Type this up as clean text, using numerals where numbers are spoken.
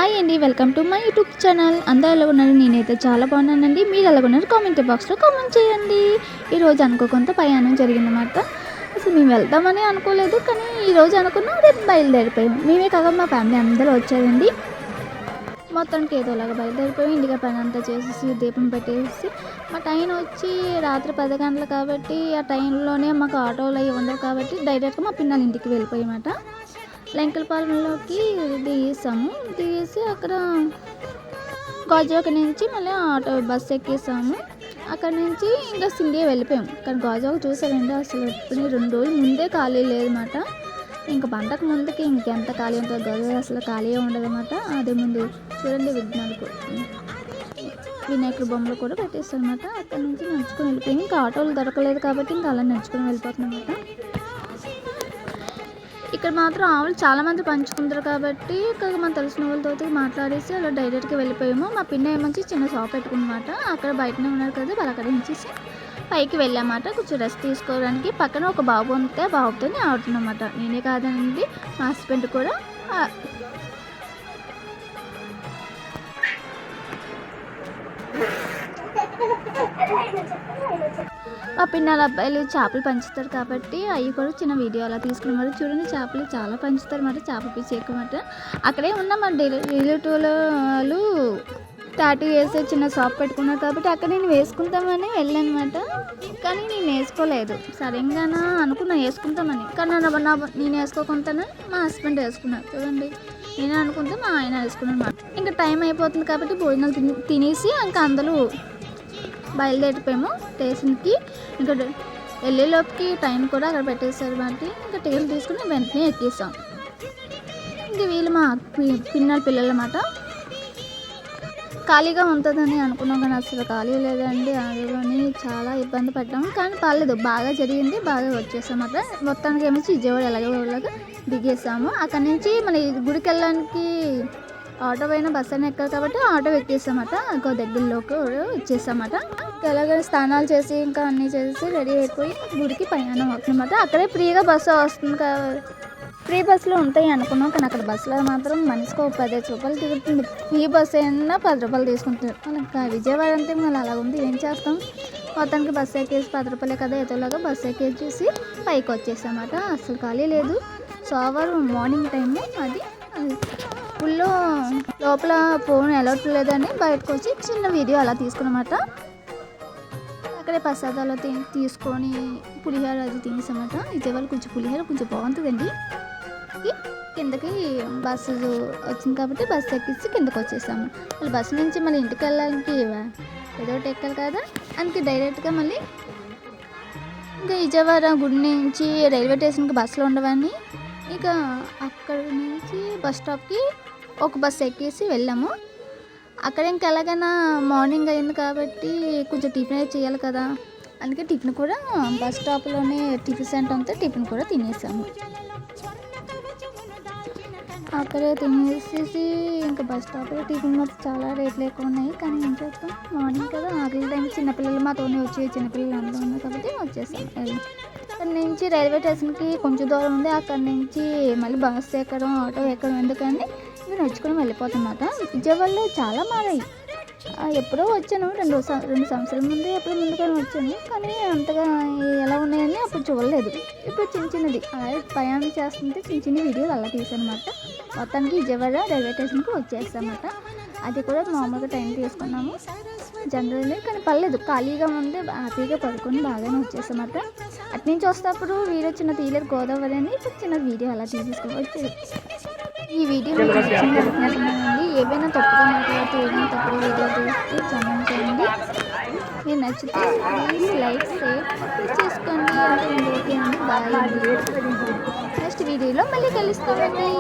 Hi అండి, welcome to my YouTube channel. అందరూ ఎలా ఉన్నారు? నేనైతే చాలా బాగున్నానండి. మీరు ఎలా ఉన్నారు? కామెంట్ బాక్స్లో కామెంట్ చేయండి. ఈరోజు అనుకోకుండా ప్రయాణం జరిగిందన్నమాట. అసలు మేము వెళ్తామని అనుకోలేదు, కానీ ఈరోజు అనుకున్నాం, రేపు బయలుదేరిపోయాం. మేమే కాక మా ఫ్యామిలీ అందరూ వచ్చారండి. మొత్తానికి ఏదోలాగా బయలుదేరిపోయి ఇంటికి పని అంతా చేసేసి దీపం పెట్టేసి మా టైం వచ్చి రాత్రి 10 గంటలు కాబట్టి ఆ టైంలోనే మాకు ఆటోలు అవి ఉండవు కాబట్టి డైరెక్ట్గా మా పిన్నల ఇంటికి వెళ్ళిపోయామాట. లంకలపాలెంలోకి దిగేసి అక్కడ గాజువాక నుంచి మళ్ళీ బస్సు ఎక్కేసాము. అక్కడ నుంచి ఇంకా సిండియా వెళ్ళిపోయాము. కానీ గాజువాక చూసారండి, అసలు ఎప్పుడు 2 రోజుల ముందే ఖాళీ లేదన్నమాట. ఇంకా పంటకు ముందుకి ఇంకెంత ఖాళీ ఉంటుంది, గాజువాక అసలు ఖాళీగా ఉండదు అన్నమాట. అదే ముందు చూడండి, వినాయకుడు బొమ్మలు కూడా పెట్టేస్తారు అన్నమాట. అక్కడ నుంచి నడుచుకొని వెళ్ళిపోయాము. ఇంకా ఆటోలు దొరకలేదు కాబట్టి ఇంకా అలా నడుచుకొని వెళ్ళిపోతున్నాం అన్నమాట. ఇక్కడ మాత్రం ఆవులు చాలామంది పంచుకుంటారు కాబట్టి ఇక్కడ మన తెలిసిన వాళ్ళతో మాట్లాడేసి అలా డైరెక్ట్గా వెళ్ళిపోయాము. మా పిన్న ఏమంచి చిన్న షాప్ పెట్టుకున్నమాట. అక్కడ బయటనే ఉన్నారు కదా, వాళ్ళు అక్కడ నుంచి పైకి వెళ్ళామాట కొంచెం రెస్ట్ తీసుకోవడానికి. పక్కన ఒక బాబు ఉంటే బాబుతో ఆడుతున్నమాట. నేనే కాదండి, మా హస్బెండ్ కూడా. మా పిన్నల అబ్బాయిలు చేపలు పంచుతారు కాబట్టి అవి కూడా చిన్న వీడియో అలా తీసుకున్నమాట. చూడండి, చేపలు చాలా పంచుతారు అన్నమాట, చేపల పీస్ ఎక్కువమాట. అక్కడే ఉన్న మా రిలేటివ్లు వాళ్ళు టాటూ వేసే చిన్న షాప్ పెట్టుకున్నారు కాబట్టి అక్కడ నేను వేసుకుంటామని వెళ్ళానమాట. కానీ నేను వేసుకోలేదు. సరిగ్గానా అనుకున్నా వేసుకుంటామని, కానీ నేను వేసుకోకుండానే మా హస్బెండ్ వేసుకున్నారు. చూడండి, నేనే అనుకుంటే మా ఆయన వేసుకున్నాను అన్నమాట. ఇంకా టైం అయిపోతుంది కాబట్టి భోజనాలు తినేసి ఇంకా అందరూ బయలుదేరిపోయాము స్టేషన్కి. ఇంకా వెళ్ళేలోపుకి టైం కూడా అక్కడ పెట్టేశారు కాబట్టి ఇంకా టికెట్ తీసుకుని వెంటనే ఎక్కేసాం. ఇంక వీళ్ళు మా పిన్నల పిల్లలు అన్నమాట. ఖాళీగా ఉంటుందని అనుకున్నాం కానీ అసలు ఖాళీ లేదండి. అదిలోని చాలా ఇబ్బంది పడ్డాము, కానీ పర్లేదు, బాగా జరిగింది, బాగా వచ్చేసామన్నమాట. మొత్తానికి ఏమొచ్చి విజయవాడ ఎలాగోలాగా దిగేసాము. అక్కడ నుంచి మన గుడికి వెళ్ళడానికి ఆటో పైన బస్సు అని ఎక్కాలి కాబట్టి ఆటో ఎక్కేసామట. ఇంకో దగ్గరలోకి వచ్చేసామట. ఎలాగ స్నానాలు చేసి ఇంకా అన్నీ చేసి రెడీ అయిపోయి గుడికి ప్రయాణం అవుతుందన్నమాట. అక్కడే ఫ్రీగా బస్సు వస్తుంది కాబట్టి ఫ్రీ బస్సులో ఉంటాయి అనుకున్నాం, కానీ అక్కడ బస్సులో మాత్రం మనిషికి ఒక 15 రూపాయలు తిరుగుతుంది. ఫ్రీ బస్సు అయినా 10 రూపాయలు తీసుకుంటున్నారు. ఇంకా విజయవాడ అంటే మళ్ళీ అలా ఉంది, ఏం చేస్తాం. మొత్తానికి బస్సు ఎక్కేసి 10 రూపాయలే కదా ఏదోలాగా బస్సు ఎక్కేసి పైకి వచ్చేసామట. అసలు ఖాళీ లేదు. సోమవారం మార్నింగ్ టైము అది ఫుల్లో లోపల ఫోన్ అలౌట్ లేదని బయటకు వచ్చి చిన్న వీడియో అలా తీసుకున్నమాట. అక్కడే ప్రసాదాలు తీసుకొని పులిహోర అది తినేసామట. విజయవాడ కొంచెం పులిహోర కొంచెం బాగుంటుందండి. కిందకి బస్సు వచ్చింది కాబట్టి బస్సు ఎక్కించి కిందకి వచ్చేసాము. మళ్ళీ బస్సు నుంచి మళ్ళీ ఇంటికి వెళ్ళడానికి ఏదో ఒకటి ఎక్కాలి కదా, అందుకే డైరెక్ట్గా మళ్ళీ ఇంకా విజయవాడ గుడి నుంచి రైల్వే స్టేషన్కి బస్సులో ఉండవని ఇక అక్కడ నుంచి బస్ స్టాప్కి ఒక బస్సు ఎక్కేసి వెళ్ళాము. అక్కడ ఇంకా ఎలాగైనా మార్నింగ్ అయింది కాబట్టి కొంచెం టిఫిన్ అయితే చేయాలి కదా, అందుకే టిఫిన్ కూడా బస్ స్టాప్లోనే టిఫిన్ సెంటర్ ఉంటే టిఫిన్ కూడా తినేసాము. అక్కడే తినేసేసి ఇంకా బస్ స్టాప్లో టిఫిన్ మొత్తం చాలా రేట్లు ఎక్కువ ఉన్నాయి, కానీ ఏం చేస్తాం, మార్నింగ్ కదా, ఆకలి టైం చిన్నపిల్లలు మాతోనే వచ్చి చిన్నపిల్లలు అందరూ ఉన్నారు కాబట్టి వచ్చేసాం. అక్కడి నుంచి రైల్వే స్టేషన్కి కొంచెం దూరం ఉంది. అక్కడి నుంచి మళ్ళీ బస్సు ఎక్కడం ఆటో ఎక్కడం ఎందుకండి ఇంకా నడుచుకొని వెళ్ళిపోతున్నమాట. విజయవాడలో చాలా మారాయి. ఎప్పుడో వచ్చాను, 2 సంవత్సరాల ముందే ఎప్పుడో ముందుగానే వచ్చాను, కానీ అంతగా ఎలా ఉన్నాయని అప్పుడు చూడలేదు. ఇప్పుడు చిన్నది అలాగే ప్రయాణం చేస్తుంటే చిన్న వీడియోలు అలా తీసాను అనమాట. మొత్తానికి విజయవాడ రైల్వే స్టేషన్కి వచ్చేస్తామన్నమాట. అది కూడా మామూలుగా టైం తీసుకున్నాము జనరల్లీ, కానీ పర్లేదు, ఖాళీగా ఉంటే హ్యాపీగా పడుకొని బాగానే వచ్చేసామన్నమాట. అటు నుంచి వస్తేప్పుడు వీడియో చిన్న తీయలేదు గోదావరి అని ఇప్పుడు చిన్న వీడియో అలా తీసేసుకోవచ్చు. ఈ వీడియో మీకు నచ్చింది అనుకుంటున్నానండి. ఏవైనా తప్పుగా మాట్లాడితే ఏదైనా తప్పుగా వీడియో చూస్తే క్షమించండి. మీరు నచ్చితే ప్లీజ్ లైక్ షేర్ చేసుకోండి. అంటే ఓకే అండి, బాయ్. నెక్స్ట్ వీడియోలో మళ్ళీ కలుస్తామండి.